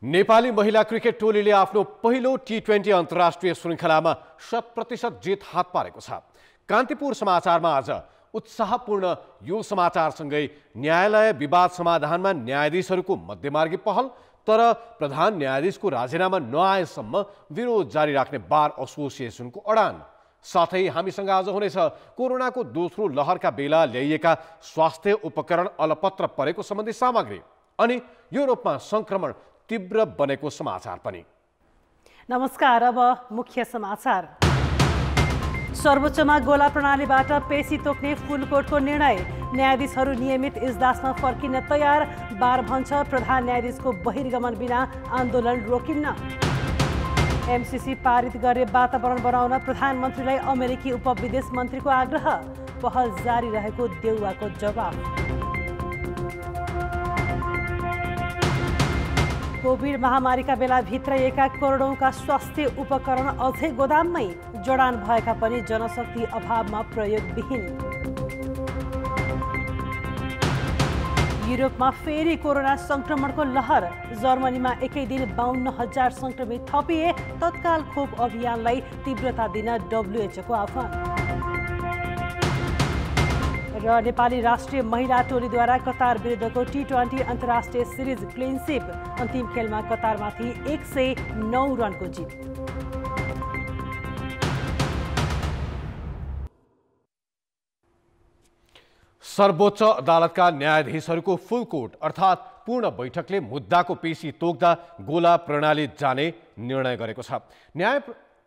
नेपाली महिला क्रिकेट टोलीले आफ्नो पहिलो T20 अन्तर्राष्ट्रिय श्रृङ्खलामा 100% जित हात पारेको छ। कान्तिपुर समाचारमा आज उत्साहपूर्ण यो समाचारसँगै न्यायालय विवाद समाधानमा न्यायाधीशहरूको मध्यमार्गी पहल, तर प्रधान न्यायाधीशको राजीनामा नआएसम्म विरोध जारी राख्ने बार एसोसिएसनको अडान। साथै हामीसँग आज हुनेछ कोरोनाको दोस्रो लहरका बेला ल्याइएका स्वास्थ्य उपकरण अलपत्र परेको सम्बन्धी सामग्री अनि युरोपमा संक्रमण तीव्र बनेको समाचार पनि। नमस्कार, अब मुख्य समाचार। सर्वोच्चमा गोला प्रणालीबाट पेशी तोक्ने फुलकोटको निर्णय, न्यायाधीशहरू नियमित इजलासमा फर्किन तयार। बार भन्छ प्रधान न्यायाधीशको बहिर्गमन बिना आन्दोलन रोकिन्न। एमसीसी पारित गर्ने वातावरण बनाउन प्रधानमन्त्रीलाई अमेरिकी उपविदेश मन्त्रीको आग्रह, पहल जारी रहेको देउवाको जवाफ। कोभिड महामारीका बेला भित्राइएका करोडौंका स्वास्थ्य उपकरण अझै गोदाममै, जडान भएका पनि जनशक्ति अभावमा प्रयोगविहीन। युरोपमा फेरि कोरोना संक्रमणको लहर, जर्मनीमा एकै दिन 52,000 संक्रमित थपिए। तत्काल खोप अभियानलाई तीव्रता दिन WHO को आह्वान। र नेपाली राष्ट्रिय महिला टोलीद्वारा कतार विरुद्धको T20 अन्तर्राष्ट्रिय सिरिज क्लिन स्वीप, अन्तिम खेलमा कतारमाथि 109 रनको जित। सर्वोच्च अदालतका न्यायाधीशहरूको फुल कोर्ट अर्थात् पूर्ण बैठकले मुद्दाको पेशी तोक्दा गोला प्रणाली जाने निर्णय गरेको छ।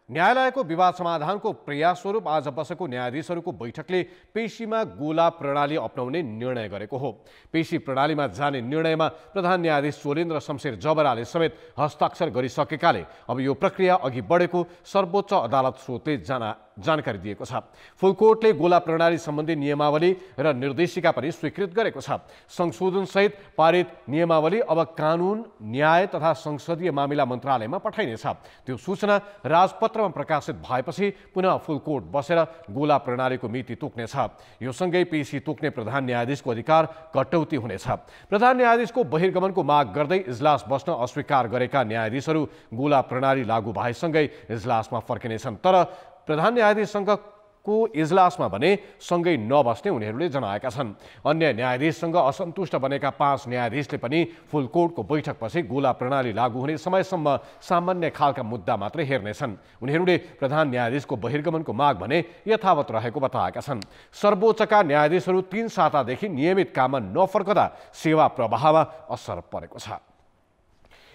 न्यायालयको विवाद समाधानको प्रयास स्वरूप आज बसेको न्यायाधीशहरूको बैठकले पेशीमा गोला प्रणाली अपनाउने निर्णय गरेको हो। पेशी प्रणालीमा जाने निर्णयमा प्रधान न्यायाधीश चोलेन्द्र शमशेर जबराले समेत हस्ताक्षर गरिसकेकाले अब यो प्रक्रिया अघि बढेको सर्वोच्च अदालत स्रोतले जानकारी दिएको छ। फुल कोर्टले गोला प्रणाली सम्बन्धी नियमावली र निर्देशिका पनि स्वीकृत गरेको छ। संशोधनसहित पारित नियमावली अब कानुन, न्याय तथा संसदीय मामिला मन्त्रालयमा पठाइनेछ। त्यो सूचना राजपत्रमा प्रकाशित भएपछि पुनः फुल कोर्ट बसेर गोला प्रणालीको मिति तोक्नेछ। यो सँगै पेशी तोक्ने प्रधान न्यायाधीशको अधिकार कटौती हुनेछ। प्रधान न्यायाधीशको बहिर्गमनको माग गर्दै इजलास बस्न अस्वीकार गरेका न्यायाधीशहरू गोला प्रणाली लागू भएसँगै इजलासमा फर्किनेछन्। तर प्रधान न्यायाधीशसँगको इजलासमा भने सँगै नबस्ने उनीहरूले जनाएका छन्। अन्य न्यायाधीशसँग असन्तुष्ट बनेका 5 न्यायाधीशले पनि फुल कोर्टको बैठकपछि गोला प्रणाली लागू हुने समयसम्म सामान्य खालका मुद्दा मात्रै हेर्नेछन्। उनीहरूले प्रधान न्यायाधीशको बहिर्गमनको माग भने यथावत रहेको बताएका छन्। सर्वोच्चका न्यायाधीशहरू 3 सातादेखि नियमित काममा नफर्कदा सेवा प्रवाहमा असर परेको छ।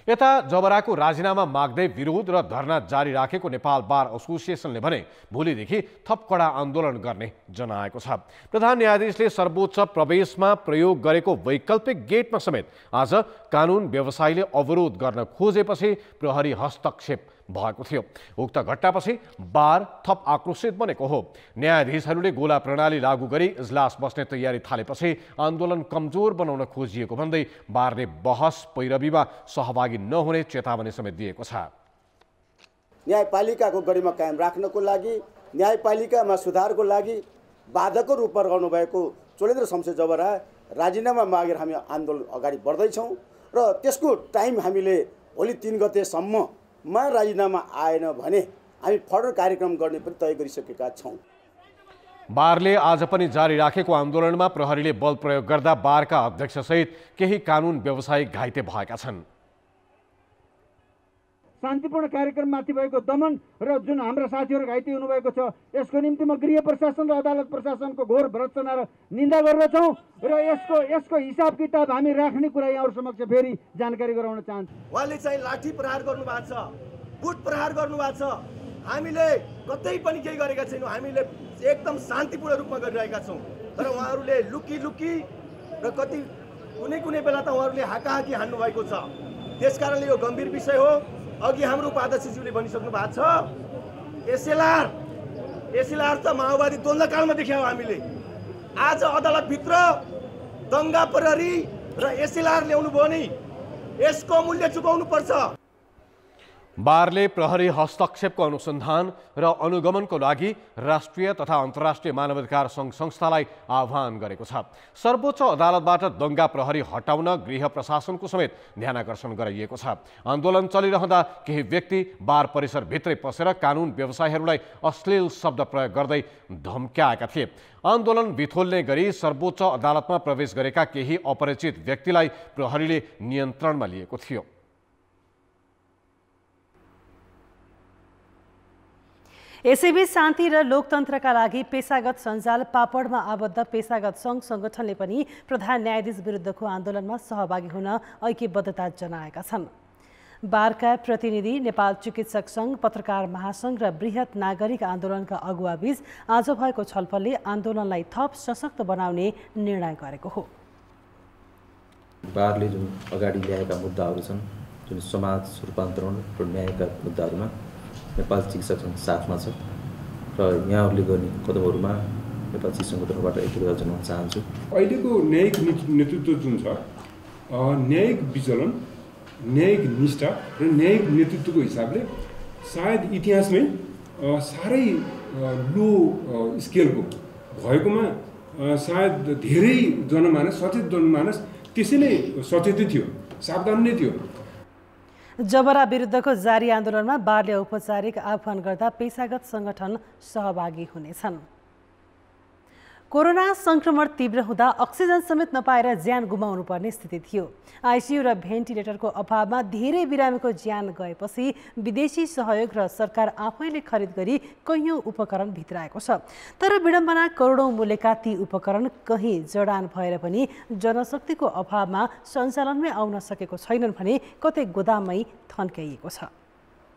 यता जबराको राजीनामा माग्दै विरोध र धरना जारी राखेको नेपाल बार एसोसिएसनले भने भोलिदेखि थप कडा आन्दोलन गर्ने जनाएको छ। प्रधान न्यायाधीशले सर्वोच्च प्रवेशमा प्रयोग गरेको वैकल्पिक गेटमा समेत आज कानुन व्यवसायीले अवरोध गर्न खोजेपछि प्रहरी हस्तक्षेप भएको थियो। उक्त घटनापछि बार थप आक्रोशित बनेको हो। न्यायाधीशहरूले गोला प्रणाली लागू गरी इजलास बस्ने तयारी थालेपछि आन्दोलन कमजोर बनाउन खोजिएको भन्दै बारले बहस पैरवीमा सहभागी नहुने चेतावनी समेत दिएको छ। न्यायपालिकाको गरिमा कायम राख्नको लागि, न्यायपालिकामा सुधारको लागि बाधकको रूपमा रहनु भएको चोलेन्द्र शमशेर जबरा राजीनामा मागेर हामी आन्दोलन अगाडि बढ्दैछौँ र त्यसको टाइम हामीले भोलि 3 गतेसम्ममा राजीनामा आएन भने हामी फर्दर कार्यक्रम गर्ने पनि तय गरिसकेका छौँ। बारले आज पनि जारी राखेको आन्दोलनमा प्रहरीले बल प्रयोग गर्दा बारका अध्यक्षसहित केही कानुन व्यवसायी घाइते भएका छन्। शान्तिपूर्ण कार्यक्रममाथि भएको दमन र जुन हाम्रा साथीहरू घाइते हुनुभएको छ, यसको निम्ति म गृह प्रशासन र अदालत प्रशासनको घोर भर्त्सना र निन्दा गर्दछौँ र यसको हिसाब किताब हामी राख्ने कुरा यहाँहरू समक्ष फेरि जानकारी गराउन चाहन्छु। उहाँले चाहिँ लाठी प्रहार गर्नुभएको छ, बुट प्रहार गर्नुभएको छ। हामीले कतै पनि केही गरेका छैनौँ। हामीले एकदम शान्तिपूर्ण रूपमा गरिरहेका छौँ। तर उहाँहरूले लुकी र कति कुनै बेला त उहाँहरूले हाकाहाकी हान्नु भएको छ। त्यसकारणले यो गम्भीर विषय हो। अघि हाम्रो उपाध्यक्षज्यूले भनिसक्नु भएको छ, एसएलआर त माओवादी द्वन्द्वकालमा देखायौँ हामीले। आज अदालतभित्र दङ्गा प्रहरी र एसएलआर ल्याउनु भयो नि, यसको मूल्य चुकाउनु पर्छ। बारले प्रहरी हस्तक्षेपको अनुसन्धान र अनुगमनको लागि राष्ट्रिय तथा अन्तर्राष्ट्रिय मानवाधिकार सङ्घ संस्थालाई आह्वान गरेको छ। सर्वोच्च अदालतबाट दङ्गा प्रहरी हटाउन गृह प्रशासनको समेत ध्यानाकर्षण गराइएको छ। आन्दोलन चलिरहँदा केही व्यक्ति बार परिसरभित्रै पसेर कानुन व्यवसायीहरूलाई अश्लील शब्द प्रयोग गर्दै धम्क्याएका थिए। आन्दोलन बिथोल्ने गरी सर्वोच्च अदालतमा प्रवेश गरेका केही अपरिचित व्यक्तिलाई प्रहरीले नियन्त्रणमा लिएको थियो। यसैबीच शान्ति र लोकतन्त्रका लागि पेशागत सञ्जाल पापडमा आबद्ध पेशागत सङ्घ सङ्गठनले पनि प्रधान न्यायाधीश विरुद्धको आन्दोलनमा सहभागी हुन ऐक्यबद्धता जनाएका छन्। बारका प्रतिनिधि, नेपाल चिकित्सक सङ्घ, पत्रकार महासङ्घ र बृहत नागरिक आन्दोलनका अगुवाबीच आज भएको छलफलले आन्दोलनलाई थप सशक्त बनाउने निर्णय गरेको हो। बारले जुन अगाडि ल्याएका मुद्दाहरू छन्, जुन समाज रूपान्तरण र न्यायका मुद्दाहरूमा नेपाल चिकित्सक सङ्घ साथमा छ र यहाँहरूले गर्ने कदमहरूमा नेपाल चिकित्सक सङ्घको तर्फबाट ऐक्यबद्धता जनाउन चाहन्छु। अहिलेको न्यायिक नेतृत्व जुन छ, न्यायिक विचलन, न्यायिक निष्ठा र न्यायिक नेतृत्वको हिसाबले सायद इतिहासमै साह्रै लो स्केलको भएकोमा सायद धेरै सचेत जनमानस त्यसै नै सचेतै थियो, सावधान नै थियो। जबरा विरुद्धको जारी आन्दोलनमा बारले औपचारिक आह्वान गर्दा पेशागत सङ्गठन सहभागी हुनेछन्। कोरोना संक्रमण तीव्र हुँदा अक्सिजन समेत नपाएर ज्यान गुमाउनु पर्ने स्थिति थियो। आइसियु र भेन्टिलेटरको अभावमा धेरै बिरामीको ज्यान गएपछि विदेशी सहयोग र सरकार आफैले खरिद गरी कैयौँ उपकरण भित्राएको छ। तर विडम्बना करोडौँ मूल्यका ती उपकरण कहीँ जडान भएर पनि जनशक्तिको अभावमा सञ्चालनमै आउन सकेको छैनन् भने कतै गोदाममै थन्काइएको छ।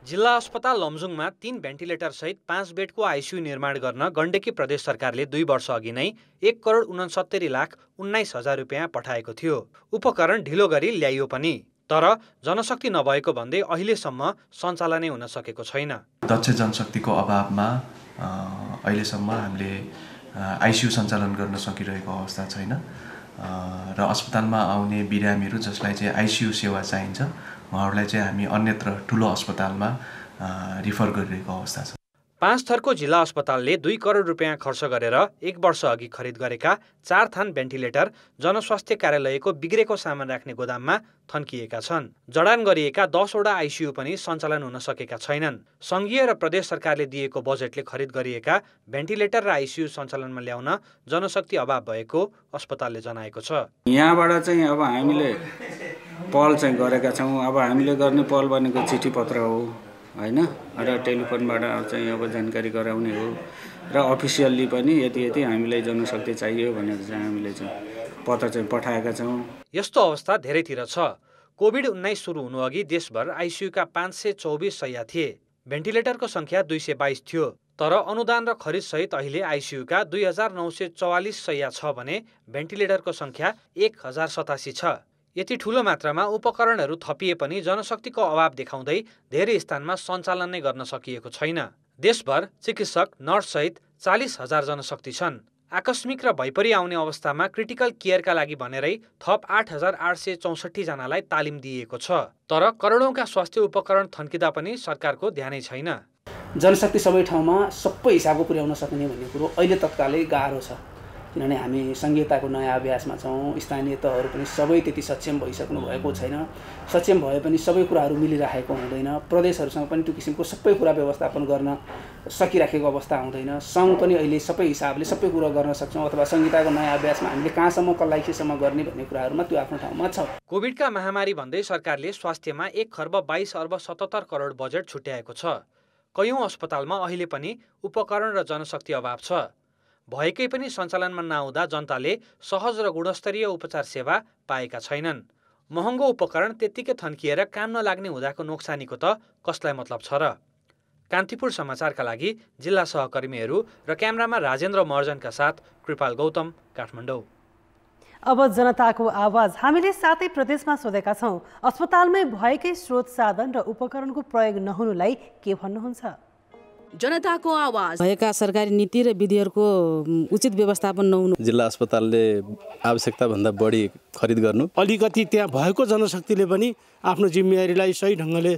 जिल्ला अस्पताल लमजुङमा 3 भेन्टिलेटर सहित 5 बेडको आइसियु निर्माण गर्न गण्डकी प्रदेश सरकारले 2 वर्ष अघि नै 1,69,19,000 रुपियाँ पठाएको थियो। उपकरण ढिलो गरी ल्याइयो पनि, तर जनशक्ति नभएको भन्दै अहिलेसम्म सञ्चालनै हुन सकेको छैन। दक्ष जनशक्तिको अभावमा अहिलेसम्म हामीले आइसियु सञ्चालन गर्न सकिरहेको अवस्था छैन र अस्पतालमा आउने बिरामीहरू जसलाई चाहिँ आइसियु सेवा चाहिन्छ उहाँहरूलाई चाहिँ हामी अन्यत्र ठुलो अस्पतालमा रिफर गरिरहेको अवस्था छ। 5 थरको जिल्ला अस्पतालले 2 करोड रुपियाँ खर्च गरेर 1 वर्ष अघि खरिद गरेका 4 थान भेन्टिलेटर जनस्वास्थ्य कार्यालयको बिग्रेको सामान राख्ने गोदाममा थन्किएका छन्। जडान गरिएका 10 वटा आइसियु पनि सञ्चालन हुन सकेका छैनन्। सङ्घीय र प्रदेश सरकारले दिएको बजेटले खरिद गरिएका भेन्टिलेटर र आइसियु सञ्चालनमा ल्याउन जनशक्ति अभाव भएको अस्पतालले जनाएको छ। यहाँबाट चाहिँ अब हामीले पहल चाहिँ गरेका छौँ। अब हामीले गर्ने पहल भनेको चिठी पत्र हो हैन, र टेलिफोनबाट चाहिँ अब जानकारी गराउने हो र अफिसियल्ली पनि यति हामीलाई जनशक्ति चाहियो भनेर चाहिँ हामीले चाहिँ पत्र चाहिँ पठाएका छौँ। यस्तो अवस्था धेरैतिर छ। कोभिड-19 सुरु हुनु अघि देशभर आइसियुका 524 शैय्या थिए। भेन्टिलेटरको सङ्ख्या 222 थियो। तर अनुदान र खरिद सहित अहिले आइसियुका 2944 शैय्या छ भने भेन्टिलेटरको सङ्ख्या 1087 छ। यति ठूलो मात्रामा उपकरणहरू थपिए पनि जनशक्तिको अभाव देखाउँदै धेरै स्थानमा सञ्चालन नै गर्न सकिएको छैन। देशभर चिकित्सक, नर्स सहित 40,000 जनशक्ति छन्। आकस्मिक र भैपरि आउने अवस्थामा क्रिटिकल केयरका लागि भनेरै थप 8,864 जनालाई तालिम दिइएको छ। तर करोडौँका स्वास्थ्य उपकरण थन्किँदा पनि सरकारको ध्यानै छैन। जनशक्ति सबै ठाउँमा सबै हिसाबको पुर्याउन सक्ने भन्ने कुरो अहिले तत्कालै गाह्रो छ, किनभने हामी संहिताको नयाँ अभ्यासमा छौँ। स्थानीय तहहरू पनि सबै त्यति सक्षम भइसक्नु भएको छैन। सक्षम भए पनि सबै कुराहरू मिलिरहेको हुँदैन। प्रदेशहरूसँग पनि त्यो किसिमको सबै कुरा व्यवस्थापन गर्न सकिराखेको अवस्था हुँदैन। सङ्घ पनि अहिले सबै हिसाबले सबै कुरा गर्न सक्छौँ अथवा संहिताको नयाँ अभ्यासमा हामीले कहाँसम्म कलाइसीसम्म गर्ने भन्ने कुराहरूमा त्यो आफ्नो ठाउँमा छ। कोभिडका महामारी भन्दै सरकारले स्वास्थ्यमा 1,22,77 करोड बजेट छुट्याएको छ। कयौँ अस्पतालमा अहिले पनि उपकरण र जनशक्ति अभाव छ। भएकै पनि सञ्चालनमा नआउँदा जनताले सहज र गुणस्तरीय उपचार सेवा पाएका छैनन्। महँगो उपकरण त्यत्तिकै थन्किएर काम नलाग्ने हुँदाको नोक्सानीको त कसलाई मतलब छ र? कान्तिपुर समाचारका लागि जिल्ला सहकर्मीहरू र क्यामेरामा राजेन्द्र महर्जनका साथ कृपाल गौतम, काठमाडौँ। अब जनताको आवाज हामीले सातै प्रदेशमा सोधेका छौँ। अस्पतालमै भएकै स्रोत, साधन र उपकरणको प्रयोग नहुनुलाई के भन्नुहुन्छ? जनताको आवाज भएका सरकारी नीति र विधिहरूको उचित व्यवस्थापन नहुनु, जिल्ला अस्पतालले आवश्यकता भन्दा बढी खरिद गर्नु, अलिकति त्यहाँ भएको जनशक्तिले पनि आफ्नो जिम्मेवारीलाई सही ढङ्गले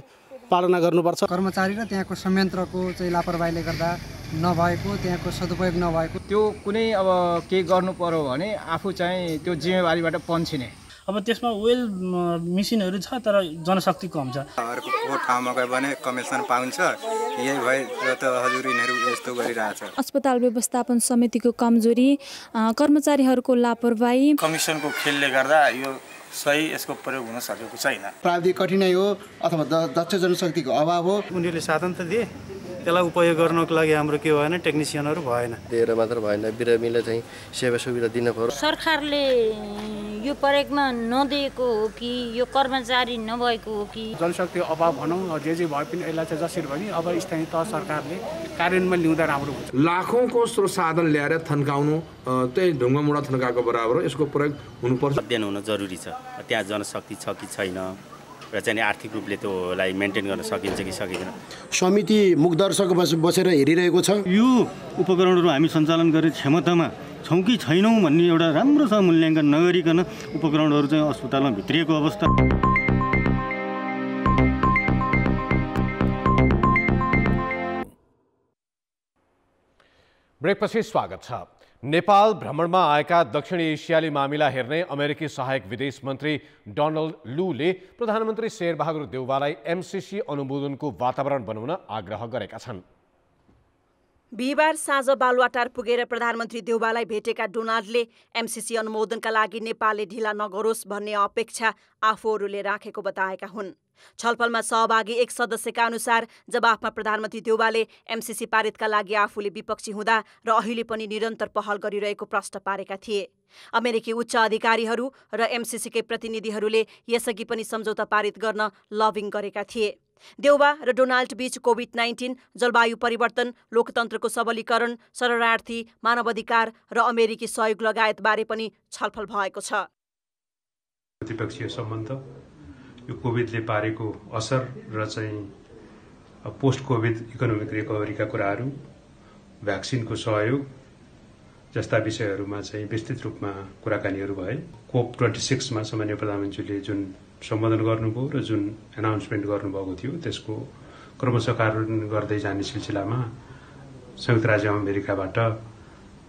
पालना गर्नुपर्छ। कर्मचारी र त्यहाँको संयन्त्रको चाहिँ लापरवाहीले गर्दा नभएको, त्यहाँको सदुपयोग नभएको, त्यो कुनै अब केही गर्नु पर्यो भने आफू चाहिँ त्यो जिम्मेवारीबाट पन्छिने। अब त्यसमा वेल मेसिनहरू छ तर जनशक्ति कम छ। अर्को ठाउँमा गयो भने कमिसन पाउँछ, यही भए त हजुर यिनीहरू यस्तो गरिरहेछ। अस्पताल व्यवस्थापन समितिको कमजोरी, कर्मचारीहरूको लापरवाही, कमिसनको खेलले गर्दा यो सही यसको प्रयोग हुन सकेको छैन। प्राविधिक कठिनाइ हो अथवा दक्ष जनशक्तिको अभाव हो। उनीहरूले साधन त दिए, त्यसलाई उपयोग गर्नको लागि हाम्रो के भएन, टेक्निसियनहरू भएन। दिएर मात्र भएन, बिरामीलाई चाहिँ सेवा सुविधा दिन पर्यो। सरकारले यो प्रयोगमा नदिएको हो कि यो कर्मचारी नभएको हो कि जनशक्ति अभाव भनौँ, जे भए पनि यसलाई चाहिँ जसरी भयो नि अब स्थानीय तह सरकारले कार्यान्वयनमा ल्याउँदा राम्रो हुन्छ। लाखौँको स्रोत साधन ल्याएर थन्काउनु त्यही ढुङ्गा मुढा थन्काएको बराबर हो। यसको प्रयोग हुनुपर्छ। अध्ययन हुन जरुरी छ। त्यहाँ जनशक्ति छ कि छैन र चाहिँ आर्थिक रूपले त्यसलाई मेन्टेन गर्न सकिन्छ कि सकिँदैन। समिति मुखदर्शक बसेर हेरिरहेको छ। यो उपकरणहरू हामी सञ्चालन गर्ने क्षमतामा छौँ कि छैनौँ भन्ने एउटा राम्रोसँग मूल्याङ्कन नगरिकन उपकरणहरू चाहिँ अस्पतालमा भित्रिएको अवस्था। ब्रेकपछि स्वागत छ। नेपाल भ्रमणमा आएका दक्षिण एसियाली मामिला हेर्ने अमेरिकी सहायक विदेश मन्त्री डोनाल्ड लूले प्रधानमन्त्री शेरबहादुर देउवालाई एमसिसी अनुमोदनको वातावरण बनाउन आग्रह गरेका छन्। बिहिबार साँझ बालुवाटार पुगेर प्रधानमन्त्री देउवालाई भेटेका डोनाल्डले एमसिसी अनुमोदनका लागि नेपालले ढिला नगरोस् भन्ने अपेक्षा आफूहरूले राखेको बताएका हुन्। छलफलमा सहभागी एक सदस्यका अनुसार जवाफमा प्रधानमन्त्री देउवाले एमसिसी पारितका लागि आफूले विपक्षी हुँदा र अहिले पनि निरन्तर पहल गरिरहेको प्रश्न पारेका थिए। अमेरिकी उच्च अधिकारीहरू र एमसिसीकै प्रतिनिधिहरूले यसअघि पनि सम्झौता पारित गर्न लबिङ गरेका थिए। देउवा र डोनाल्ड बीच कोभिड-19, जलवायु परिवर्तन, लोकतन्त्रको सबलीकरण, शरणार्थी, मानवाधिकार र अमेरिकी सहयोग लगायतबारे पनि छलफल भएको छ। द्विपक्षीय सम्बन्ध, यो कोभिडले पारेको असर र चाहिँ पोस्ट कोभिड इकोनोमिक रिकभरीका कुराहरू, भ्याक्सिनको सहयोग जस्ता विषयहरूमा चाहिँ विस्तृत रूपमा कुराकानीहरू भए। COP26 मा सामान्य प्रधानमन्त्रीले जुन सम्बोधन गर्नुभयो र जुन एनाउन्समेन्ट गर्नुभएको थियो त्यसको क्रमशः कार्यान्वयन गर्दै जाने सिलसिलामा संयुक्त राज्य अमेरिकाबाट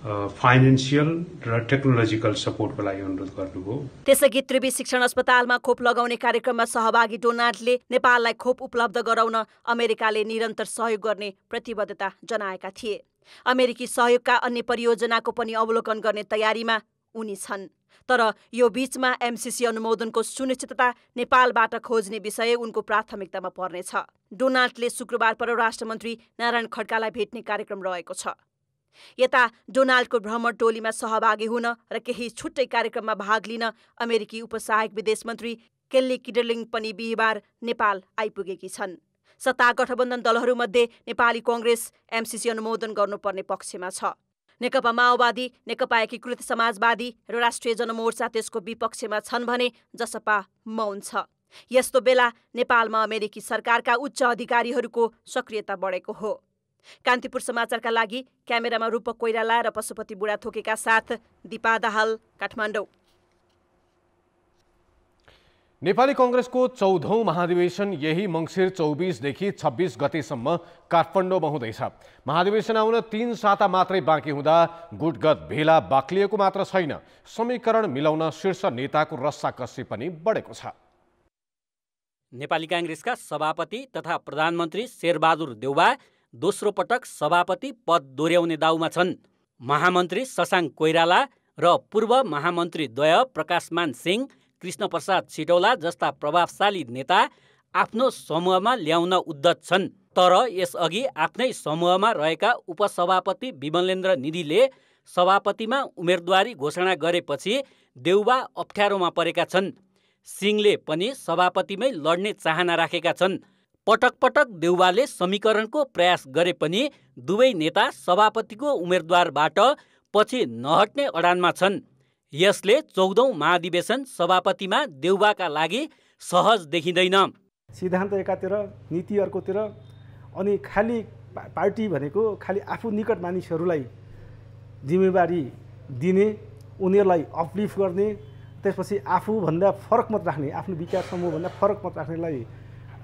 फाइनेन्सियल र टेक्नोलोजिकल सपोर्टको लागि अनुरोध गर्नुभयो। त्यसअघि त्रिवी शिक्षण अस्पतालमा खोप लगाउने कार्यक्रममा सहभागी डोनाल्डले नेपाललाई खोप उपलब्ध गराउन अमेरिकाले निरन्तर सहयोग गर्ने प्रतिबद्धता जनाएका थिए। अमेरिकी सहयोगका अन्य परियोजनाको पनि अवलोकन गर्ने तयारीमा उनी छन्। तर यो बीचमा एमसिसी अनुमोदनको सुनिश्चितता नेपालबाट खोज्ने विषय उनको प्राथमिकतामा पर्नेछ। डोनाल्डले शुक्रबार परराष्ट्र मन्त्री नारायण खड्कालाई भेट्ने कार्यक्रम रहेको छ। यता डोनाल्डको भ्रमण टोलीमा सहभागी हुन र केही छुट्टै कार्यक्रममा भाग लिन अमेरिकी उपसहायक विदेश मन्त्री केल्ली किडरलिङ पनि बिहिबार नेपाल आइपुगेकी छन्। सत्ता गठबन्धन दलहरूमध्ये नेपाली कांग्रेस एमसिसी अनुमोदन गर्नुपर्ने पक्षमा छ। नेकपा माओवादी, नेकपा एकीकृत समाजवादी र राष्ट्रिय जनमोर्चा त्यसको विपक्षमा छन् भने जसपा मौन छ। यस्तो बेला नेपालमा अमेरिकी सरकारका उच्च अधिकारीहरूको सक्रियता बढेको हो। कान्तिपुर समाचारका लागि क्यामेरामा रूपक कोइराला र पशुपति बुढाथोकेका साथ दिपा दाहाल, काठमाडौँ। नेपाली कांग्रेसको 14औं महाधिवेशन यही मङ्सिर 24 देखि 26 गतेसम्म काठमाडौँमा हुँदैछ। महाधिवेशन आउन 3 साता मात्रै बाँकी हुँदा गुटगत भेला बाक्लिएको मात्र छैन, समीकरण मिलाउन शीर्ष नेताको रस्साकस्सी पनि बढेको छ। नेपाली कांग्रेसका सभापति तथा प्रधानमन्त्री शेरबहादुर देउवा दोस्रो पटक सभापति पद दोहोर्याउने दाउमा छन्। महामन्त्री शशाङ्क कोइराला र पूर्व महामन्त्री द्वय प्रकाशमान सिंह, कृष्णप्रसाद सिटौला जस्ता प्रभावशाली नेता आफ्नो समूहमा ल्याउन उद्धत छन्। तर यसअघि आफ्नै समूहमा रहेका उपसभापति विमलेन्द्र निधिले सभापतिमा उम्मेदवारी घोषणा गरेपछि देउवा अप्ठ्यारोमा परेका छन्। सिंहले पनि सभापतिमै लड्ने चाहना राखेका छन्। पटक पटक देउवाले समीकरणको प्रयास गरे पनि दुवै नेता सभापतिको उम्मेदवारबाट पछि नहट्ने अडानमा छन्। यसले 14औं महाधिवेशन सभापतिमा देउवाका लागि सहज देखिँदैन। सिद्धान्त एकातिर, नीति अर्कोतिर, अनि खालि पार्टी भनेको खालि आफू निकट मानिसहरूलाई जिम्मेवारी दिने, उनीहरूलाई अपलिफ्ट गर्ने, त्यसपछि आफूभन्दा फरक मत राख्ने, आफ्नो विचार समूहभन्दा फरक मत राख्नेलाई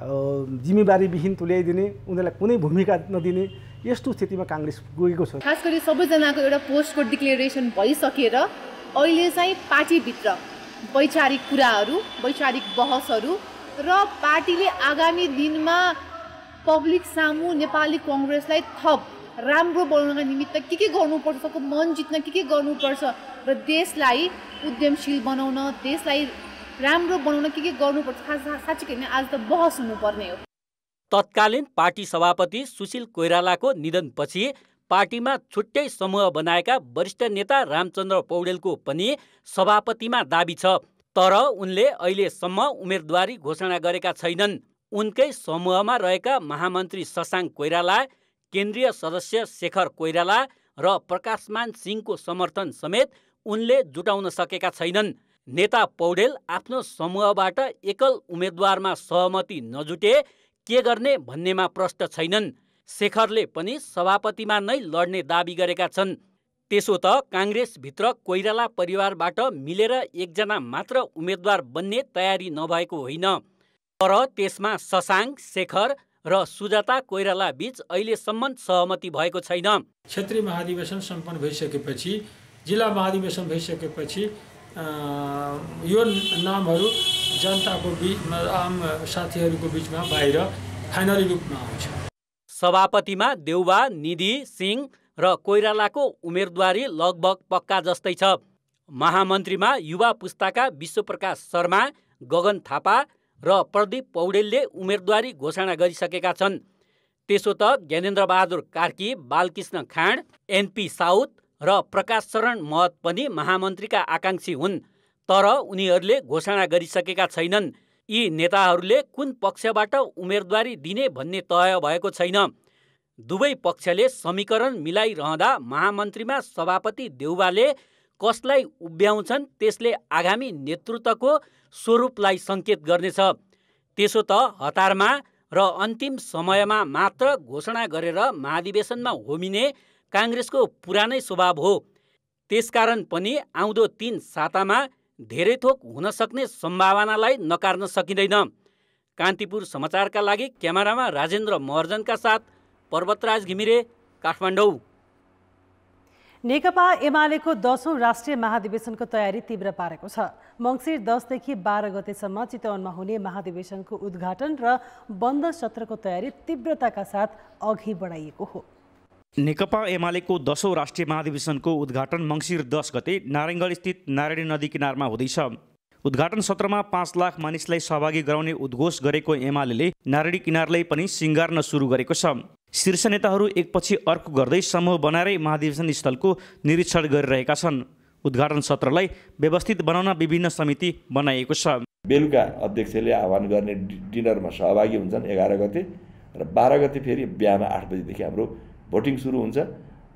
जिम्मेवारीविहीन तुल्याइदिने, उनीहरूलाई कुनै भूमिका नदिने यस्तो स्थितिमा काङ्ग्रेस गएको छ। खास गरी सबैजनाको एउटा पोस्टको डिक्लेरेसन भइसकेर अहिले चाहिँ पार्टीभित्र वैचारिक कुराहरू, वैचारिक बहसहरू र पार्टीले आगामी दिनमा पब्लिक सामु नेपाली कङ्ग्रेसलाई थप राम्रो बनाउनका निमित्त के गर्नुपर्छ, सबको मन जित्न के गर्नुपर्छ र देशलाई उद्यमशील बनाउन, देशलाई राम्रो बनाउन के गर्नुपर्छ, साँच्चै किन आज त बहस हुनुपर्ने हो। तत्कालीन पार्टी सभापति सुशील कोइरालाको निधनपछि पार्टीमा छुट्टै समूह बनाएका वरिष्ठ नेता रामचन्द्र पौडेलको पनि सभापतिमा दाबी छ, तर उनले अहिलेसम्म उम्मेदवारी घोषणा गरेका छैनन्। उनकै समूहमा रहेका महामन्त्री शशाङ्क कोइराला, केन्द्रीय सदस्य शेखर कोइराला र प्रकाशमान सिंहको समर्थन समेत उनले जुटाउन सकेका छैनन्। नेता पौडेल आफ्नो समूहबाट एकल उम्मेदवारमा सहमति नजुटे के गर्ने भन्नेमा प्रष्ट छैनन्। शेखरले पनि सभापतिमा नै लड्ने दाबी गरेका छन्। त्यसो त काङ्ग्रेसभित्र कोइराला परिवारबाट मिलेर एकजना मात्र उम्मेदवार बन्ने तयारी नभएको होइन, तर त्यसमा शशाङ्क, शेखर र सुजाता कोइराला बीच अहिलेसम्म सहमति भएको छैन। क्षेत्रीय महाधिवेशन सम्पन्न भइसकेपछि, जिल्ला महाधिवेशन भइसकेपछि यो नामहरू जनताको बीचमा, आम साथीहरूको बीचमा बाहिर फाइनली रूपमा आउँछ। सभापतिमा देउबा, निधि सिंह र कोइरालाको उम्मेदवारी लगभग पक्का जस्तै छ। महामन्त्रीमा युवा पुस्ताका विश्वप्रकाश शर्मा, गगन थापा र प्रदीप पौडेलले उम्मेदवारी घोषणा गरिसकेका छन्। त्यसो त ज्ञानेन्द्रबहादुर कार्की, बालकृष्ण खाँड, एनपी साउद र प्रकाश शरण महत पनि महामन्त्रीका आकाङ्क्षी हुन्, तर उनीहरूले घोषणा गरिसकेका छैनन्। यी नेताहरूले कुन पक्षबाट उम्मेदवारी दिने भन्ने तय भएको छैन। दुवै पक्षले समीकरण मिलाइरहँदा महामन्त्रीमा सभापति देउबाले कसलाई उभ्याउँछन् त्यसले आगामी नेतृत्वको स्वरूपलाई सङ्केत गर्नेछ। त्यसो त हतारमा र अन्तिम समयमा मात्र घोषणा गरेर महाधिवेशनमा होमिने काङ्ग्रेसको पुरानै स्वभाव हो। त्यसकारण पनि आउँदो 3 सातामा धेरै थोक हुन सक्ने सम्भावनालाई नकार्न सकिँदैन। कान्तिपुर समाचारका लागि क्यामेरामा राजेन्द्र महर्जनका साथ पर्वतराज घिमिरे, काठमाडौँ। नेकपा एमालेको 10औं राष्ट्रिय महाधिवेशनको तयारी तीव्र पारेको छ। मङ्सिर 10 देखि 12 गतेसम्म चितवनमा हुने महाधिवेशनको उद्घाटन र बन्द सत्रको तयारी तीव्रताका साथ अघि बढाइएको हो। नेकपा एमालेको 10औं राष्ट्रिय महाधिवेशनको उद्घाटन मङ्सिर 10 गते नारायणगढ स्थित नारायणी नदी किनारमा हुँदैछ। उद्घाटन सत्रमा 5 लाख मानिसलाई सहभागी गराउने उद्घोष गरेको एमाले नारायणी किनारलाई पनि सिँगार्न सुरु गरेको छ। शीर्ष नेताहरू एकपछि अर्को गर्दै समूह बनाएरै महाधिवेशन स्थलको निरीक्षण गरिरहेका छन्। उद्घाटन सत्रलाई व्यवस्थित बनाउन विभिन्न समिति बनाइएको छ। बेलुका अध्यक्षले आह्वान गर्ने डिनरमा सहभागी हुन्छन् 11 गते र 12 गते फेरि बिहान 8 बजेदेखि हाम्रो भोटिङ सुरु हुन्छ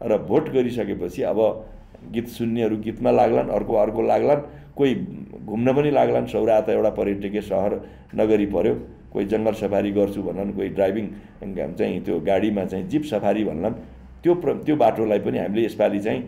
र भोट गरिसकेपछि अब गीत सुन्नेहरू गीतमा लाग्लान्, अर्को लाग्लान्, कोही घुम्न पनि लाग्लान्। सौराहा त एउटा पर्यटकीय सहर नगरी पर्यो, कोही जङ्गल सफारी गर्छु भन्लान्, कोही ड्राइभिङ चाहिँ त्यो गाडीमा चाहिँ जिप सफारी भन्लान्। त्यो बाटोलाई पनि हामीले यसपालि चाहिँ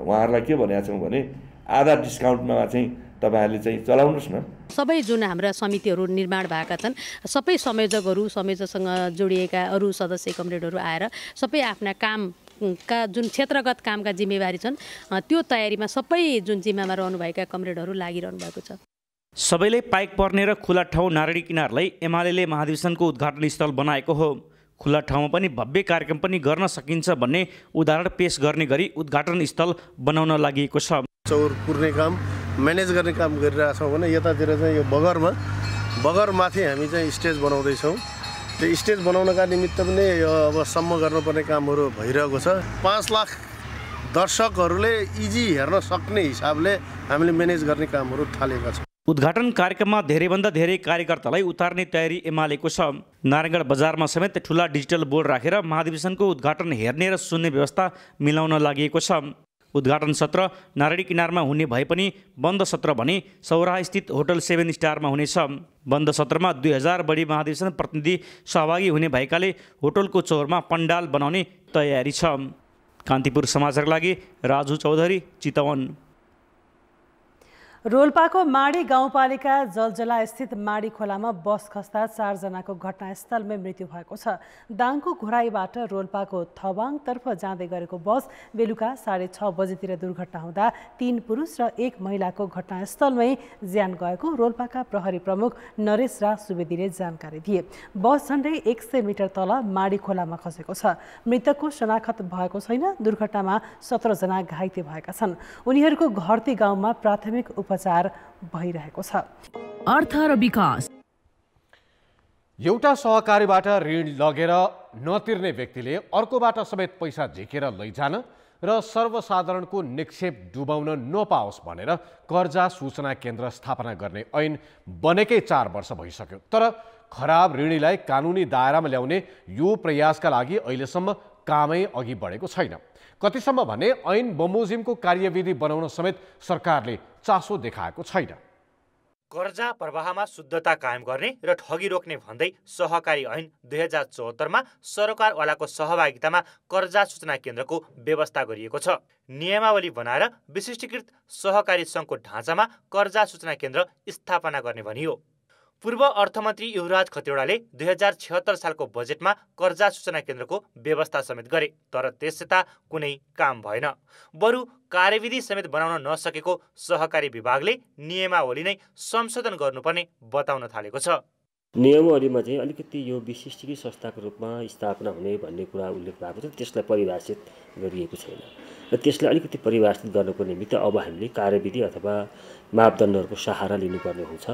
उहाँहरूलाई के भनेका छौँ भने आधा डिस्काउन्टमा चाहिँ तपाईहरुले चाहिँ चलाउनुस् न। सबै जुन हाम्रा समितिहरू निर्माण भएका छन्, सबै संयोजकसँग जोडिएका अरू सदस्य कमरेडहरू आएर सबै आफ्ना कामका जुन क्षेत्रगत कामका जिम्मेवारी छन् त्यो तयारीमा सबै जुन जिम्मामा रहनुभएका कमरेडहरू लागिरहनु भएको छ। सबैले पाइक पर्ने र खुला ठाउँ नारायणी किनारलाई एमाले महाधिवेशनको उद्घाटन स्थल बनाएको हो। खुला ठाउँमा पनि भव्य कार्यक्रम पनि गर्न सकिन्छ भन्ने उदाहरण पेश गर्ने गरी उद्घाटन स्थल बनाउन लागि छ। चौर पुर्ने काम म्यानेज गर्ने काम गरिरहेछौँ भने यतातिर चाहिँ यो बगरमाथि हामी चाहिँ स्टेज बनाउँदैछौँ। त्यो स्टेज बनाउनका निमित्त पनि अब सम्म गर्नुपर्ने कामहरू भइरहेको छ। 5 लाख दर्शकहरूले इजी हेर्न सक्ने हिसाबले हामीले म्यानेज गर्ने कामहरू थालेका छौँ। उद्घाटन कार्यक्रममा धेरैभन्दा धेरै कार्यकर्तालाई उतार्ने तयारी एमालेको छ। नारायणगढ बजारमा समेत ठुला डिजिटल बोर्ड राखेर महाधिवेशनको उद्घाटन हेर्ने र सुन्ने व्यवस्था मिलाउन लागि छ। उद्घाटन सत्र नारायणी किनारमा हुने भए पनि बन्द सत्र भने सौराहा स्थित होटल 7 स्टारमा हुनेछ। बन्द सत्रमा 2000 बढी महाधिवेशन प्रतिनिधि सहभागी हुने भएकाले होटलको चौरमा पण्डाल बनाउने तयारी छ। कान्तिपुर समाचारका लागि राजु चौधरी, चितवन। रोल्पाको माडी गाउँपालिका जलजला स्थित माडी खोलामा बस खस्दा 4 जनाको घटनास्थलमै मृत्यु भएको छ। दाङको घोराईबाट रोल्पाको थवाङतर्फ जाँदै गरेको बस बेलुका 6:30 बजेतिर दुर्घटना हुँदा 3 पुरुष र 1 महिलाको घटनास्थलमै ज्यान गएको रोल्पाका प्रहरी प्रमुख नरेश राज सुवेदीले जानकारी दिए। बस झन्डै 100 मिटर तल माडी खोलामा खसेको छ। मृतकको शनाखत भएको छैन। दुर्घटनामा 17 जना घाइते भएका छन्। उनीहरूको घरती गाउँमा प्राथमिक उपचार भइरहेको छ। अर्थ र विकास। एउटा सहकारीबाट ऋण लगेर नतिर्ने व्यक्तिले अर्कोबाट समेत पैसा झिकेर लैजान र सर्वसाधारणको निक्षेप डुबाउन नपाओस् भनेर कर्जा सूचना केन्द्र स्थापना गर्ने ऐन बनेकै 4 वर्ष भइसक्यो। तर खराब ऋणीलाई कानुनी दायरामा ल्याउने यो प्रयासका लागि अहिलेसम्म कामै अघि बढेको छैन। कतिसम्म भने ऐन बमोजिमको कार्यविधि बनाउन समेत सरकारले चासो देखाएको छैन। कर्जा प्रवाहमा शुद्धता कायम गर्ने र ठगी रोक्ने भन्दै सहकारी ऐन 2074मा सरकारवालाको सहभागितामा कर्जा सूचना केन्द्रको व्यवस्था गरिएको छ। नियमावली बनाएर विशिष्टीकृत सहकारी सङ्घको ढाँचामा कर्जा सूचना केन्द्र स्थापना गर्ने भनियो। पूर्व अर्थमन्त्री युवराज खतिवडाले 2076 सालको बजेटमा कर्जा सूचना केन्द्रको व्यवस्था समेत गरे, तर त्यसता कुनै काम भएन। बरु कार्यविधि समेत बनाउन नसकेको सहकारी विभागले नियमावली नै संशोधन गर्नुपर्ने बताउन थालेको छ। नियमावलीमा चाहिँ अलिकति यो विशिष्टीकृत संस्थाको रूपमा स्थापना हुने भन्ने कुरा उल्लेख भएको छ, त्यसलाई परिभाषित गरिएको छैन र त्यसलाई अलिकति परिभाषित गर्नको निमित्त अब हामीले कार्यविधि अथवा मापदण्डहरूको सहारा लिनुपर्ने हुन्छ।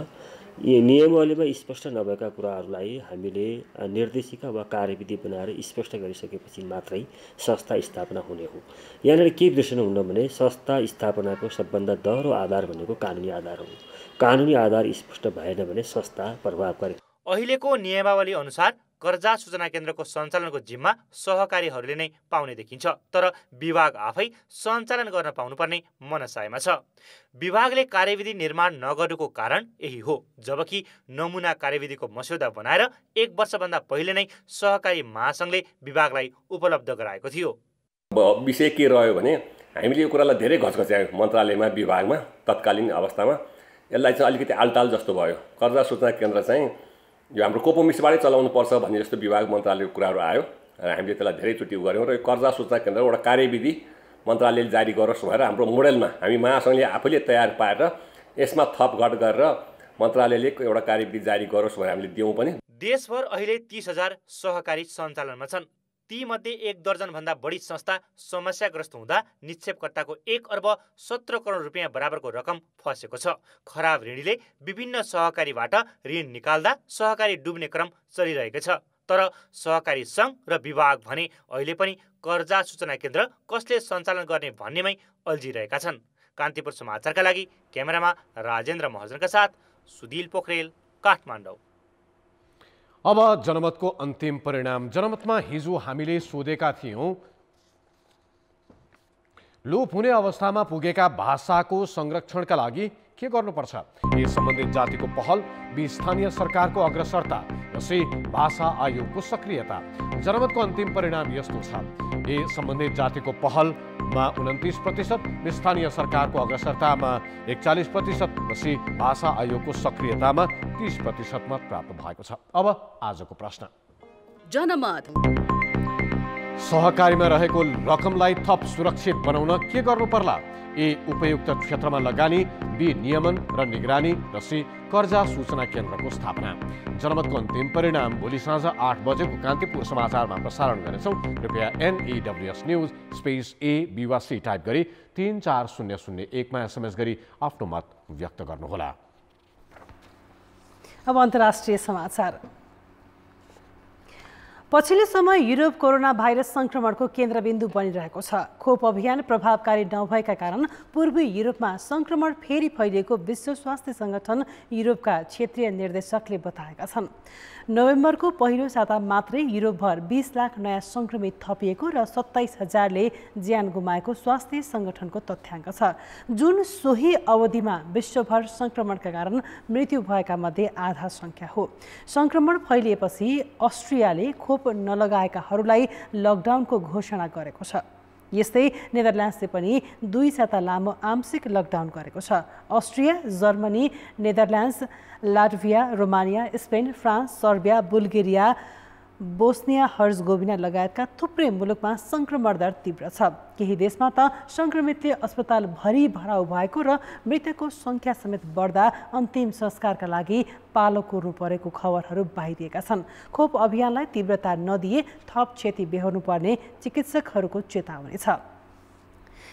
यी नियमावलीमा स्पष्ट नभएका कुराहरूलाई हामीले निर्देशिका वा कार्यविधि बनाएर स्पष्ट गरिसकेपछि मात्रै संस्था स्थापना हुने हो। यहाँनिर के बिर्सनु हुन्न भने संस्था स्थापनाको सबभन्दा दह्रो आधार भनेको कानुनी आधार हो। कानुनी आधार स्पष्ट भएन भने संस्था प्रभावकारी। अहिलेको नियमावली अनुसार कर्जा सूचना केन्द्रको सञ्चालनको जिम्मा सहकारीहरूले नै पाउने देखिन्छ, तर विभाग आफै सञ्चालन गर्न पाउनुपर्ने मनसायमा छ। विभागले कार्यविधि निर्माण नगर्नुको कारण यही हो। जबकि नमुना कार्यविधिको मस्यौदा बनाएर 1 वर्षभन्दा पहिले नै सहकारी महासङ्घले विभागलाई उपलब्ध गराएको थियो। विषय के रह्यो भने हामीले यो कुरालाई धेरै घचघच्यायौँ मन्त्रालयमा, विभागमा। तत्कालीन अवस्थामा यसलाई चाहिँ अलिकति आलटाल जस्तो भयो। कर्जा सूचना केन्द्र चाहिँ यो हाम्रो कोपोमिसबाटै चलाउनु पर्छ भन्ने जस्तो विभाग मन्त्रालयको कुराहरू आयो र हामीले त्यसलाई धेरैचोटि गऱ्यौँ र यो कर्जा सूचना केन्द्र एउटा कार्यविधि मन्त्रालयले जारी गरोस् भनेर हाम्रो मोडेलमा हामी महासङ्घले आफैले तयार पारेर यसमा थपघट गरेर मन्त्रालयले एउटा कार्यविधि जारी गरोस् भनेर हामीले दियौँ पनि। देशभर अहिले 30,000 सहकारी सञ्चालनमा छन्। तीमध्ये 1 दर्जनभन्दा बढी संस्था समस्याग्रस्त हुँदा निक्षेपकर्ताको 1 अर्ब 17 करोड रुपियाँ बराबरको रकम फसेको छ। खराब ऋणीले विभिन्न सहकारीबाट ऋण निकाल्दा सहकारी डुब्ने क्रम चलिरहेको छ। तर सहकारी सङ्घ र विभाग भने अहिले पनि कर्जा सूचना केन्द्र कसले सञ्चालन गर्ने भन्नेमै अल्झिरहेका छन्। कान्तिपुर समाचारका लागि क्यामेरामा राजेन्द्र महर्जनका साथ सुदिल पोखरेल, काठमाडौँ। अब जनमतको अन्तिम परिणाम। जनमतमा हिजो हामीले सोधेका थियौँ, लोप हुने अवस्थामा पुगेका भाषाको संरक्षणका लागि के गर्नुपर्छ? ए सम्बन्धित जातिको पहल, बी स्थानीय सरकारको अग्रसरता, र सी भाषा आयोगको सक्रियता। जनमतको अन्तिम परिणाम यस्तो छ। ए सम्बन्धित जातिको पहलमा 29%, बी स्थानीय सरकारको अग्रसरतामा 41% र सी भाषा आयोगको सक्रियतामा 30% मत प्राप्त भएको छ। अब आजको प्रश्न। जनमत सहकारीमा रहेको रकमलाई थप सुरक्षित बनाउन के गर्नु पर्ला? ए उपयुक्त क्षेत्रमा लगानी, बी नियमन र निगरानी, र सी कर्जा सूचना केन्द्रको स्थापना। जनमतको अन्तिम परिणाम भोलि साँझ 8 बजेको कान्तिपुर समाचारमा प्रसारण गर्नेछौँ। कृपया NEWS news space A B वा C टाइप गरी 34001मा SMS गरी आफ्नो मत व्यक्त गर्नुहोला। अब अन्तर्राष्ट्रिय समाचार। पछिल्लो समय युरोप कोरोना भाइरस संक्रमणको केन्द्रबिन्दु बनिरहेको छ। खोप अभियान प्रभावकारी नभएका कारण पूर्वी युरोपमा संक्रमण फेरि फैलिएको विश्व स्वास्थ्य संगठन युरोपका क्षेत्रीय निर्देशकले बताएका छन्। नोभेम्बरको पहिलो साता मात्रै युरोपभर 20 लाख नयाँ संक्रमित थपिएको र 27,000ले ज्यान गुमाएको स्वास्थ्य संगठनको तथ्याङ्क छ, जुन सोही अवधिमा विश्वभर संक्रमणका कारण मृत्यु भएका मध्ये आधा संख्या हो। संक्रमण फैलिएपछि अस्ट्रियाले खोप नलगाएकाहरूलाई लकडाउनको घोषणा गरेको छ। यस्तै नेदरल्यान्ड्सले पनि 2 साता लामो आंशिक लकडाउन गरेको छ। Austria, Germany, Netherlands, Latvia, Romania, Spain, France, Serbia, Bulgaria, Bosnia Herzegovina लगायतका थुप्रै मुलुकमा संक्रमण दर तीव्र छ। केही देशमा त संक्रमितले अस्पताल भरि भराउ भएको र मृतकको संख्या समेत बढ्दा अन्तिम संस्कारका लागि पालो कोर्नु परेको खबरहरू बाहिरिएका छन्। खोप अभियानलाई तीव्रता नदिए थप क्षति बेहोर्नु पर्ने चिकित्सकहरूको चेतावनी छ।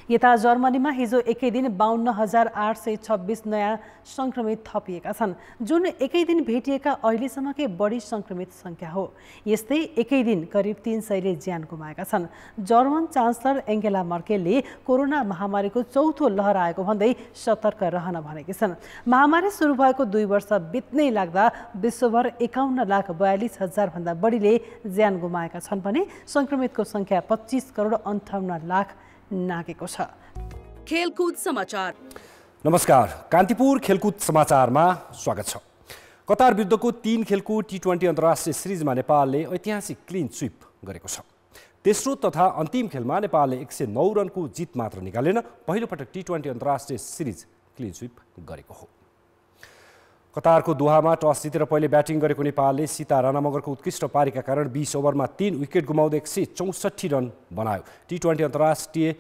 यता जर्मनीमा हिजो एकै दिन 52,826 नयाँ संक्रमित थपिएका छन्, जुन एकै दिन भेटिएका अहिलेसम्मकै बढी संक्रमित संख्या हो। यस्तै एकै दिन करिब 300ले ज्यान गुमाएका छन्। जर्मन चान्सलर एङ्गेला मर्केलले कोरोना महामारीको चौथो लहर आएको भन्दै सतर्क रहन भनेकी छन्। महामारी सुरु भएको 2 वर्ष बित्नै लाग्दा विश्वभर 51,42,000 भन्दा बढीले ज्यान गुमाएका छन् भने संक्रमितको संख्या 25,58,00,000 नागेको छ। खेलकुद समाचार। नमस्कार, कान्तिपुर खेलकुद समाचारमा स्वागत छ। कतार विरुद्धको 3 खेलको T20 अन्तर्राष्ट्रिय सिरिजमा नेपालले ऐतिहासिक क्लिन स्विप गरेको छ। तेस्रो तथा अन्तिम खेलमा नेपालले 109 रनको जित मात्र निकालेन पहिलो पटक T20 अन्तर्राष्ट्रिय सिरिज क्लिन स्विप गरेको हो। कतारको दोहामा टस जितेर पहिले ब्याटिङ गरेको नेपालले सीता राणा मगरको उत्कृष्ट पारीका कारण 20 ओभरमा 3 विकेट गुमाउँदै 164 रन बनायो। T20 अन्तर्राष्ट्रिय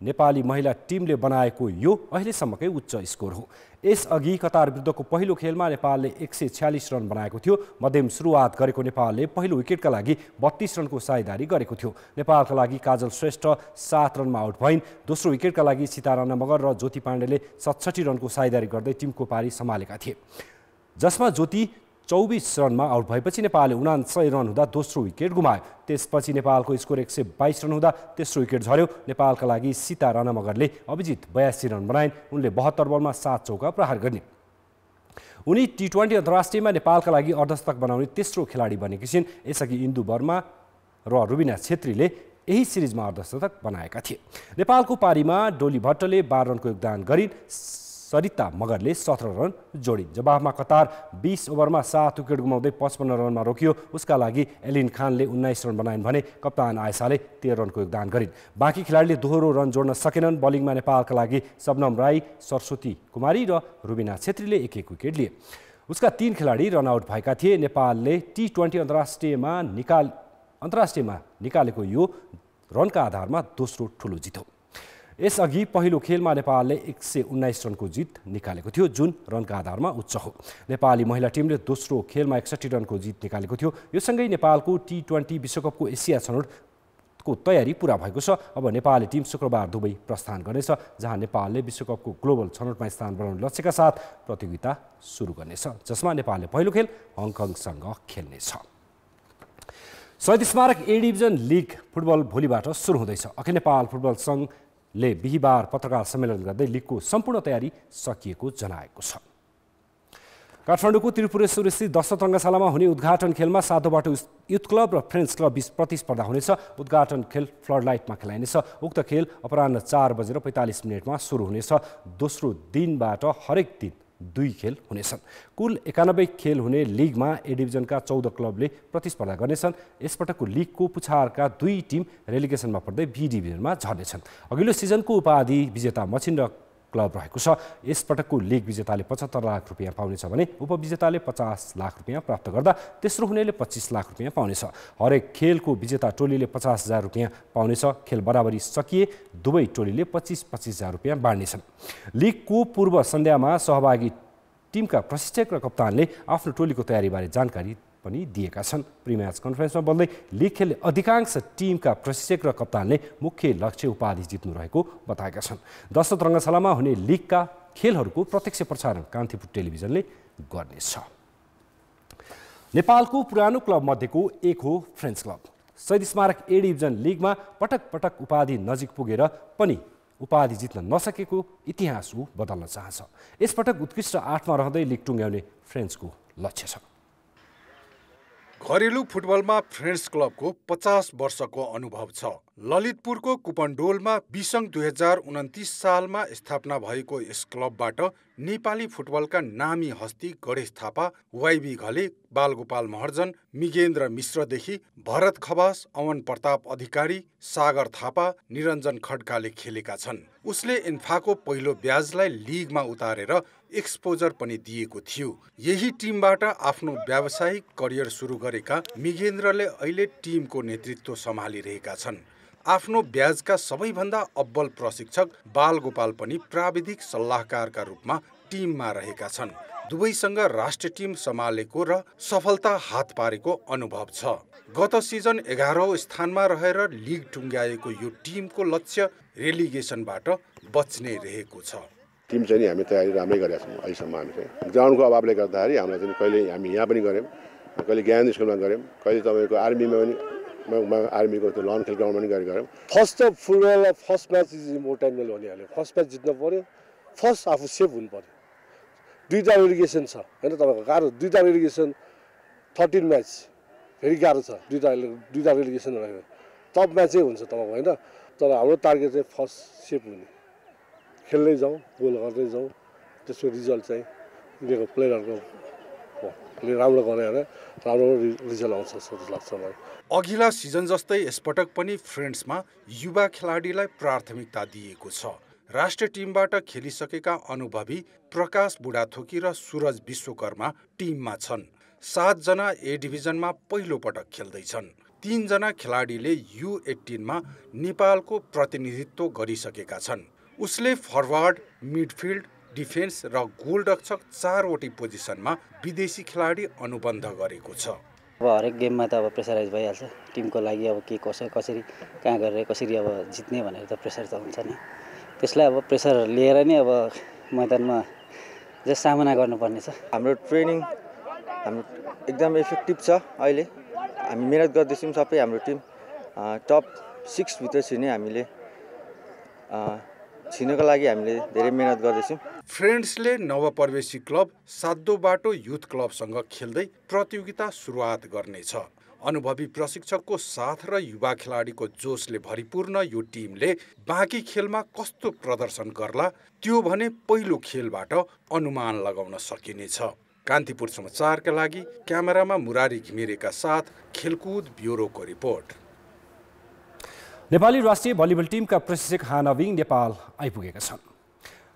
नेपाली महिला टिमले बनाएको यो अहिलेसम्मकै उच्च स्कोर हो। यसअघि कतार विरुद्धको पहिलो खेलमा नेपालले 146 रन बनाएको थियो। मध्यम सुरुवात गरेको नेपालले पहिलो विकेटका लागि 32 रनको साझेदारी गरेको थियो। नेपालका लागि काजल श्रेष्ठ 7 रनमा आउट भइन्। दोस्रो विकेटका लागि सीता राणा मगर र ज्योति पाण्डेले 67 रनको साझेदारी गर्दै टिमको पारी सम्हालेका थिए, जसमा ज्योति 24 रनमा आउट भएपछि नेपालले 79 रन हुँदा दोस्रो विकेट गुमायो। त्यसपछि नेपालको स्कोर 122 रन हुँदा तेस्रो विकेट झर्यो। नेपालका लागि सीता राणा मगरले अभिजित 82 रन बनाइन्। उनले 72 बलमा 7 चौका प्रहार गर्ने। उनी T20 अन्तर्राष्ट्रियमा नेपालका लागि अर्धशतक बनाउने तेस्रो खेलाडी बनेकी छिन्। यसअघि इन्दु वर्मा र रुबिना छेत्रीले यही सिरिजमा अर्धशतक बनाएका थिए। नेपालको पारीमा डोली भट्टले 12 रनको योगदान गरिन्। सरिता मगरले 17 रन जोडिन्। जवाफमा कतार 20 ओभरमा 7 विकेट गुमाउँदै 55 रनमा रोकियो। उसका लागि एलिन खानले 19 रन बनाइन् भने कप्तान आयसाले 13 रनको योगदान गरिन्। बाँकी खेलाडीले दोहोरो रन जोड्न सकेनन्। बलिङमा नेपालका लागि शबनम राई, सरस्वती कुमारी र रुबिना छेत्रीले 1-1 विकेट लिए। उसका 3 खेलाडी रनआउट भएका थिए। नेपालले T20 अन्तर्राष्ट्रियमा निकालेको यो रनका आधारमा दोस्रो ठुलो जित हो। यसअघि पहिलो खेलमा नेपालले 119 रनको जित निकालेको थियो, जुन रनका आधारमा उच्च हो। नेपाली महिला टिमले दोस्रो खेलमा 61 रनको जित निकालेको थियो। यो सँगै नेपालको T20 विश्वकपको एसिया छनौटको तयारी पूरा भएको छ। अब नेपाली टिम शुक्रबार दुबई प्रस्थान गर्नेछ, जहाँ नेपालले विश्वकपको ग्लोबल छनौटमा स्थान बनाउने लक्ष्यका साथ प्रतियोगिता सुरु गर्नेछ, जसमा नेपालले पहिलो खेल हङकङसँग खेल्नेछ। शहीद स्मारक ए डिभिजन लिग फुटबल भोलिबाट सुरु हुँदैछ। अखिल नेपाल फुटबल संघले बिहिबार पत्रकार सम्मेलन गर्दै लिगको सम्पूर्ण तयारी सकिएको जनाएको छ। काठमाडौँको त्रिपुरेश्वर स्थित दशरथ रङ्गशालामा हुने उद्घाटन खेलमा साधोबाट युथ क्लब र फ्रेन्ड्स क्लब बीच प्रतिस्पर्धा हुनेछ। उद्घाटन खेल फ्लड लाइटमा खेलाइनेछ। उक्त खेल अपराह्न 4:45 सुरु हुनेछ। दोस्रो दिनबाट हरेक दिन 2 खेल हुनेछन्। कुल 91 खेल हुने लिगमा ए डिभिजनका 14 क्लबले प्रतिस्पर्धा गर्नेछन्। यसपटकको लिगको पुछारका 2 टिम रेलिगेसनमा पर्दै बी डिभिजनमा झर्नेछन्। अघिल्लो सिजनको उपाधि विजेता मछिन्द्र क्लब रहेको छ। यसपटकको लिग विजेताले 75 लाख रुपियाँ पाउनेछ भने उपविजेताले 50 लाख रुपियाँ प्राप्त गर्दा तेस्रो हुनेले 25 लाख रुपियाँ पाउनेछ। हरेक खेलको विजेता टोलीले 50,000 रुपियाँ पाउनेछ। खेल बराबरी सकिए दुवै टोलीले 25,000 रुपियाँ बाँड्नेछन्। लिगको पूर्व सन्ध्यामा सहभागी टिमका प्रशिक्षक र कप्तानले आफ्नो टोलीको तयारीबारे जानकारी पनि दिएका छन्। प्रिम्याच कन्फरेन्समा बोल्दै लिग खेल्ने अधिकांश टिमका प्रशिक्षक र कप्तानले मुख्य लक्ष्य उपाधि जित्नु रहेको बताएका छन्। दशरथ रङ्गशालामा हुने लिगका खेलहरूको प्रत्यक्ष प्रसारण कान्तिपुर टेलिभिजनले गर्नेछ। नेपालको पुरानो क्लब मध्येको एक हो फ्रेन्ड्स क्लब। शहीद स्मारक ए डिभिजन लिगमा पटक पटक उपाधि नजिक पुगेर पनि उपाधि जित्न नसकेको इतिहास ऊ बदल्न चाहन्छ। यसपटक उत्कृष्ट 8मा रहँदै लिग टुङ्ग्याउने फ्रेन्ड्सको लक्ष्य छ। घरेलु फुटबलमा फ्रेन्ड्स क्लबको 50 वर्षको अनुभव छ। ललितपुरको कुपनडोलमा बिसङ 2029 सालमा स्थापना भएको यस क्लबबाट नेपाली फुटबलका नामी हस्ती गणेश थापा, वाइबी घले, बालगोपाल महर्जन, मिगेन्द्र मिश्रदेखि भरत खवास, अमन प्रताप अधिकारी, सागर थापा, निरञ्जन खड्काले खेलेका छन्। उसले इन्फाको पहिलो ब्याजलाई लिगमा उतारेर एक्सपोजर पनि दिएको थियो। यही टिमबाट आफ्नो व्यावसायिक करियर सुरु गरेका मिगेन्द्रले अहिले टिमको नेतृत्व सम्हालिरहेका छन्। आफ्नो ब्याजका सबैभन्दा अब्बल प्रशिक्षक बालगोपाल पनि प्राविधिक सल्लाहकारका रूपमा टिममा रहेका छन्। दुवैसँग राष्ट्रिय टिम सम्हालेको र सफलता हात पारेको अनुभव छ। गत सिजन 11औं स्थानमा रहेर लिग टुङ्ग्याएको यो टिमको लक्ष्य रेलिगेसनबाट बच्ने रहेको छ। टिम चाहिँ हामी तयारी राम्रै गरेका छौँ अहिलेसम्म। हामी चाहिँ ग्राउन्डको अभावले गर्दाखेरि हामीलाई चाहिँ कहिले हामी यहाँ पनि गऱ्यौँ, कहिले ज्ञान स्कुलमा गऱ्यौँ, कहिले तपाईँको आर्मीमा पनि आर्मीको त्यो लन खेल ग्राउन्डमा पनि गऱ्यौँ। First of football first match is important मैले भनिहालेँ। फर्स्ट म्याच जित्नु पऱ्यो, फर्स्ट आफू सेफ हुनु पऱ्यो। 2टा रेलिगेसन छ होइन तपाईँको, गाह्रो 2टा रेलिगेसन 13 म्याच फेरि गाह्रो छ। 2टा रेलिगेसन रहेको टप म्याचै हुन्छ तपाईँको होइन। तर हाम्रो टार्गेट चाहिँ फर्स्ट सेफ हुने, खेल्दै जाउँ, गोल गर्दै जाउँ, त्यसको रिजल्ट चाहिँ इन्डियाको प्लेयरहरूको राम्रो गरे भने राम्रो रिजल्ट आउँछ जस्तो लाग्छ मलाई। अघिल्ला सिजन जस्तै यसपटक पनि फ्रेन्ड्समा युवा खेलाडीलाई प्राथमिकता दिएको छ। राष्ट्रिय टिमबाट खेलिसकेका अनुभवी प्रकाश बुढाथोकी र सूरज विश्वकर्मा टिममा छन्। 7 जना ए डिभिजनमा पहिलो पटक खेल्दैछन्। 3 जना खेलाडीले U18 मा नेपालको प्रतिनिधित्व गरिसकेका छन्। उसले फरवार्ड, मिडफिल्ड, डिफेन्स र गोलरक्षक 4वटै पोजिसनमा विदेशी खेलाडी अनुबन्ध गरेको छ। अब हरेक गेममा त अब प्रेसराइज भइहाल्छ। टिमको लागि अब के कसरी कहाँ गरेर कसरी अब जित्ने भनेर त प्रेसर त हुन्छ नि। त्यसलाई अब प्रेसर लिएर नै अब मैदानमा जे सामना गर्नुपर्ने छ। हाम्रो ट्रेनिङ हाम्रो एकदम इफेक्टिभ छ। अहिले हामी मेहनत गर्दैछौँ। सबै हाम्रो टिम टप 6 भित्र छिर्ने हामीले छिर्नको लागि हामीले धेरै मेहनत गर्दैछौँ। फ्रेन्ड्सले नवप्रवेशी क्लब सातो बाटो युथ क्लबसँग खेल्दै प्रतियोगिता सुरुवात गर्नेछ। अनुभवी प्रशिक्षकको साथ र युवा खेलाडीको जोशले भरिपूर्ण यो टिमले बाँकी खेलमा कस्तो प्रदर्शन गर्ला त्यो भने पहिलो खेलबाट अनुमान लगाउन सकिनेछ। कान्तिपुर समाचारका लागि क्यामेरामा मुरारी घिमिरेका साथ खेलकुद ब्युरोको रिपोर्ट। नेपाली राष्ट्रिय भलिबल टिमका प्रशिक्षक हाना विङ नेपाल आइपुगेका छन्।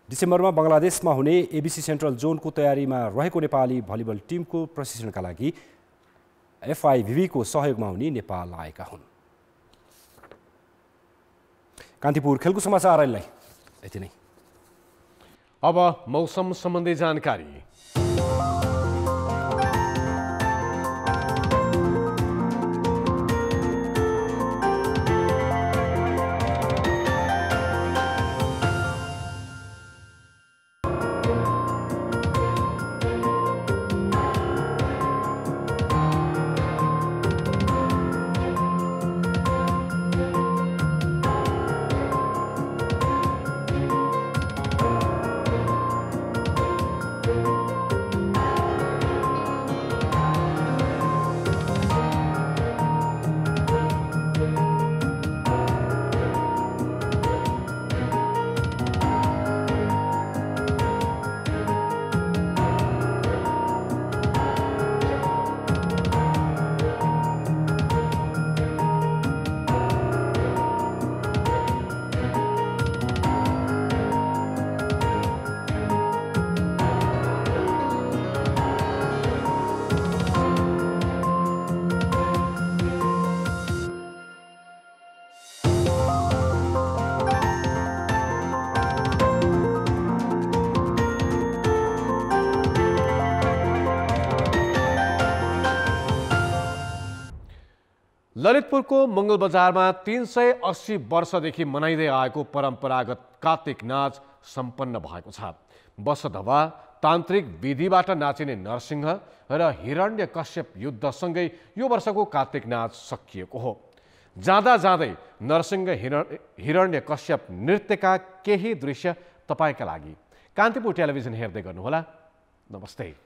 डिसेम्बरमा बङ्गलादेशमा हुने एबिसी सेन्ट्रल जोनको तयारीमा रहेको नेपाली भलिबल टिमको प्रशिक्षणका लागि FIVB को सहयोगमा हुने नेपाल आएका हुन्। कान्तिपुर खेलको समाचार अहिले यति नै। अब मौसम सम्बन्धी जानकारी। ललितपुरको मङ्गल बजारमा 380 वर्षदेखि मनाइँदै आएको परम्परागत कार्तिक नाच सम्पन्न भएको छ। वसधवा तान्त्रिक विधिबाट नाचिने नरसिंह र हिरण्यकश्यप युद्धसँगै यो वर्षको कार्तिक नाच सकिएको हो। जाँदा जाँदै नरसिंह हिरण्यकश्यप नृत्यका केही दृश्य तपाईका लागि कान्तिपुर टेलिभिजन हेर्दै गर्नुहोला। नमस्ते।